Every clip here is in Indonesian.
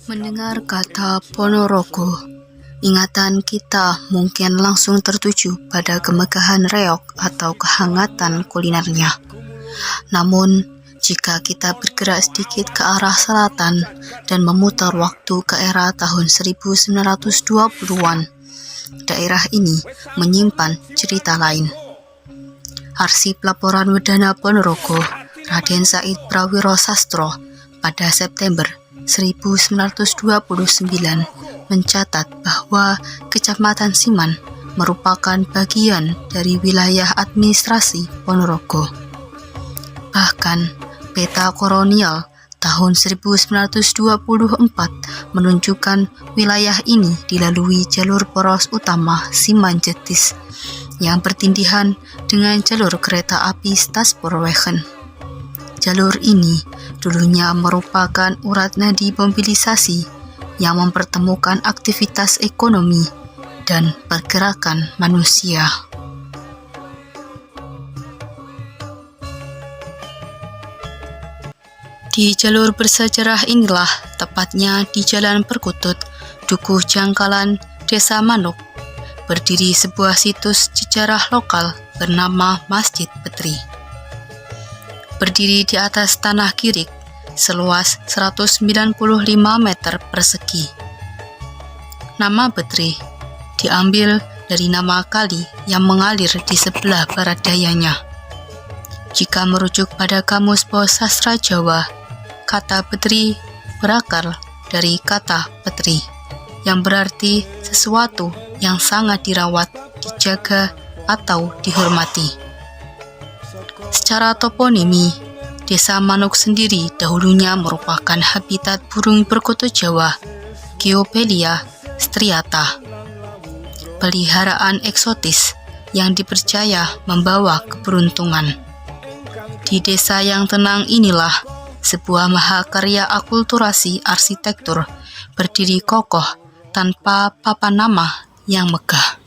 Mendengar kata Ponorogo, ingatan kita mungkin langsung tertuju pada kemegahan reog atau kehangatan kulinernya. Namun, jika kita bergerak sedikit ke arah selatan dan memutar waktu ke era tahun 1920-an, daerah ini menyimpan cerita lain. Arsip laporan Wedana Ponorogo, Raden Said Prawiro Sastro pada September 1929 mencatat bahwa Kecamatan Siman merupakan bagian dari wilayah administrasi Ponorogo. Bahkan, peta kolonial tahun 1924 menunjukkan wilayah ini dilalui jalur poros utama Siman Jetis yang bertindihan dengan jalur kereta api Stadspoorwegen. Jalur ini dulunya merupakan urat nadi mobilisasi yang mempertemukan aktivitas ekonomi dan pergerakan manusia. Di jalur bersejarah inilah, tepatnya di Jalan Perkutut, Dukuh Jangkalan, Desa Manuk, berdiri sebuah situs sejarah lokal bernama Masjid Betri. Berdiri di atas tanah kirik seluas 195 meter persegi. Nama Betri diambil dari nama kali yang mengalir di sebelah barat dayanya. Jika merujuk pada Kamus Bawah Sastra Jawa, kata Betri berakar dari kata petri, yang berarti sesuatu yang sangat dirawat, dijaga, atau dihormati. Secara toponimi, Desa Manuk sendiri dahulunya merupakan habitat burung perkutut Jawa, Geopelia striata, peliharaan eksotis yang dipercaya membawa keberuntungan. Di desa yang tenang inilah, sebuah mahakarya akulturasi arsitektur berdiri kokoh tanpa papan nama yang megah.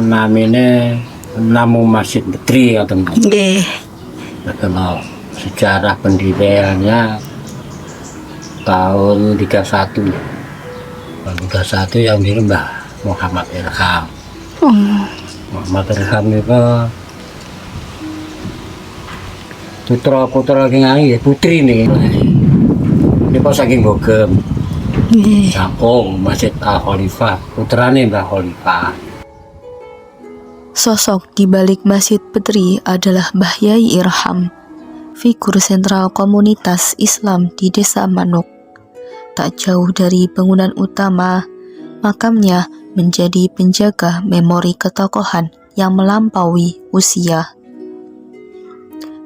Namanya Namu Masjid Betri ya teman. Kalau sejarah pendiriannya tahun 31. Tahun 31 yang diri Mbah Muhammad Irham. Muhammad Irham itu putra kingai putri nih. Ini pas saking bogem. Kampung Masjid Al Khalifah, putrane Mbah Khalifah. Sosok di balik Masjid Betri adalah Mbah Yai Irham, figur sentral komunitas Islam di Desa Manuk. Tak jauh dari bangunan utama, makamnya menjadi penjaga memori ketokohan yang melampaui usia.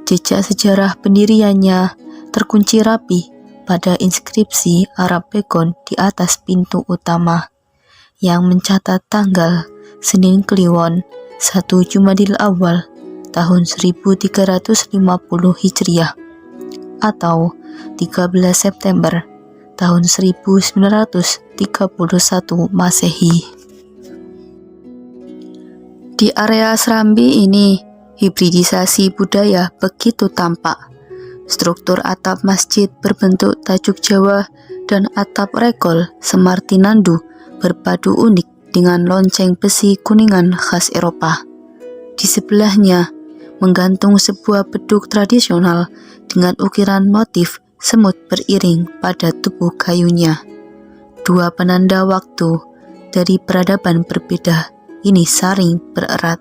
Jejak sejarah pendiriannya terkunci rapi pada inskripsi Arab Begon di atas pintu utama, yang mencatat tanggal Senin Kliwon 1 Jumadil Awal tahun 1350 Hijriah atau 13 September tahun 1931 Masehi. Di area Serambi ini, hibridisasi budaya begitu tampak. Struktur atap masjid berbentuk tajuk Jawa dan atap regol Semartinandu berpadu unik dengan lonceng besi kuningan khas Eropa. Di sebelahnya menggantung sebuah beduk tradisional dengan ukiran motif semut beriring pada tubuh kayunya. Dua penanda waktu dari peradaban berbeda ini saling bererat,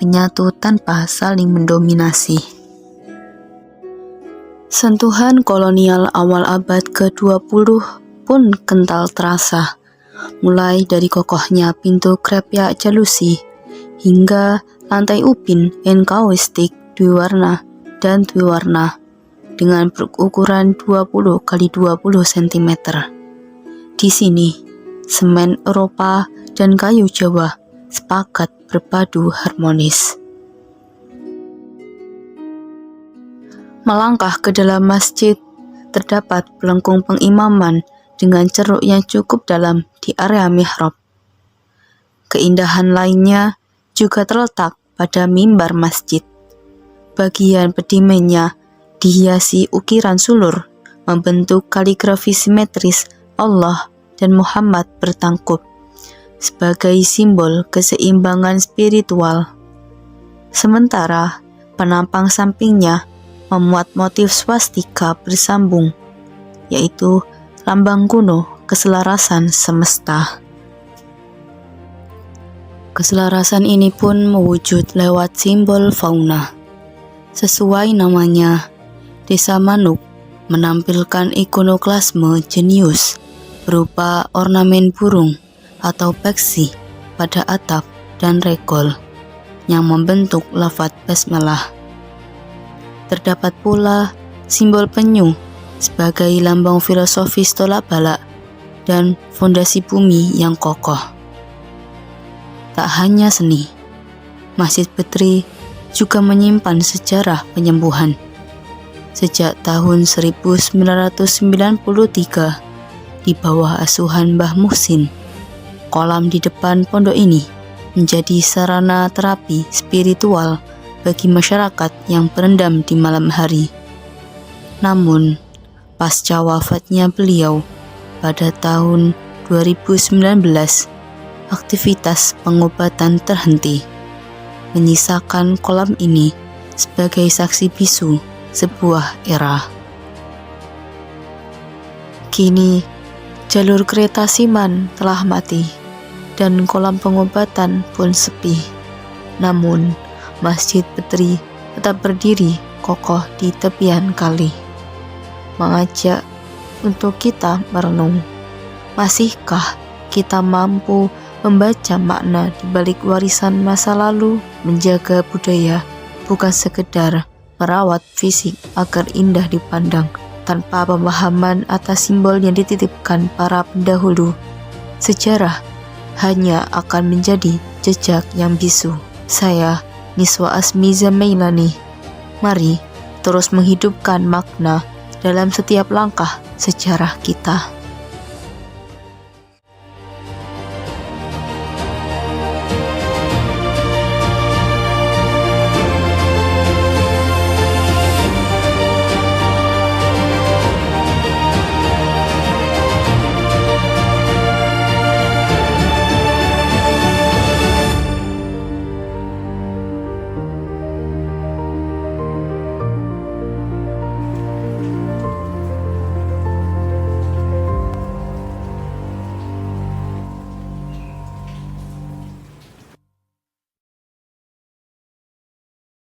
menyatu tanpa saling mendominasi. Sentuhan kolonial awal abad ke-20 pun kental terasa, mulai dari kokohnya pintu krepyak jalusi hingga lantai upin enkaustik Dwiwarna, dan Twiwarna dengan berukuran 20 x 20 cm. Di sini, semen Eropa dan kayu Jawa sepakat berpadu harmonis. Melangkah ke dalam masjid, terdapat pelengkung pengimaman dengan ceruk yang cukup dalam di area mihrab. Keindahan lainnya juga terletak pada mimbar masjid. Bagian pedimennya dihiasi ukiran sulur membentuk kaligrafi simetris Allah dan Muhammad bertangkup sebagai simbol keseimbangan spiritual. Sementara penampang sampingnya memuat motif swastika bersambung, yaitu lambang kuno keselarasan semesta. Keselarasan ini pun mewujud lewat simbol fauna. Sesuai namanya, Desa Manuk menampilkan ikonoklasme jenius berupa ornamen burung atau peksi pada atap dan regol yang membentuk lafaz basmalah. Terdapat pula simbol penyu sebagai lambang filosofis tolak balak dan fondasi bumi yang kokoh. Tak hanya seni, Masjid Betri juga menyimpan sejarah penyembuhan. Sejak tahun 1993, di bawah asuhan Mbah Muhsin, kolam di depan pondok ini menjadi sarana terapi spiritual bagi masyarakat yang berendam di malam hari. Namun, pasca wafatnya beliau pada tahun 2019, aktivitas pengobatan terhenti, menyisakan kolam ini sebagai saksi bisu sebuah era. Kini, jalur kereta Siman telah mati dan kolam pengobatan pun sepi. Namun, Masjid Betri tetap berdiri kokoh di tepian kali, mengajak untuk kita merenung. Masihkah kita mampu membaca makna di balik warisan masa lalu? Menjaga budaya bukan sekedar merawat fisik agar indah dipandang. Tanpa pemahaman atas simbol yang dititipkan para pendahulu, sejarah hanya akan menjadi jejak yang bisu. Saya, Niswa Asmiza Meilani, mari terus menghidupkan makna dalam setiap langkah sejarah kita.